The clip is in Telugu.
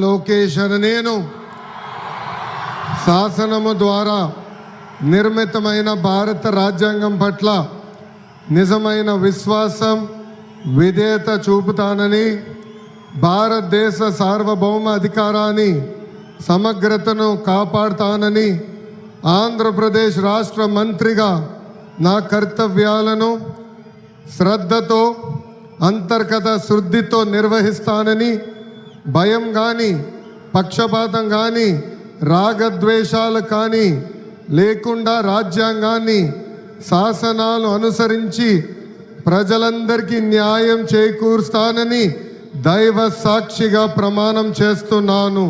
లోకేష్ అనే నేను శాసనము ద్వారా నిర్మితమైన భారత రాజ్యాంగం పట్ల నిజమైన విశ్వాసం విధేయత చూపుతానని, భారతదేశ సార్వభౌమ అధికారాన్ని సమగ్రతను కాపాడుతానని, ఆంధ్రప్రదేశ్ రాష్ట్ర మంత్రిగా నా కర్తవ్యాలను శ్రద్ధతో అంతర్గత శుద్ధితో నిర్వహిస్తానని, భయం కానీ పక్షపాతం కానీ రాగద్వేషాలు కానీ లేకుండా రాజ్యాంగాన్ని శాసనాలు అనుసరించి ప్రజలందరికీ న్యాయం చేకూరుస్తానని దైవ సాక్షిగా ప్రమాణం చేస్తున్నాను.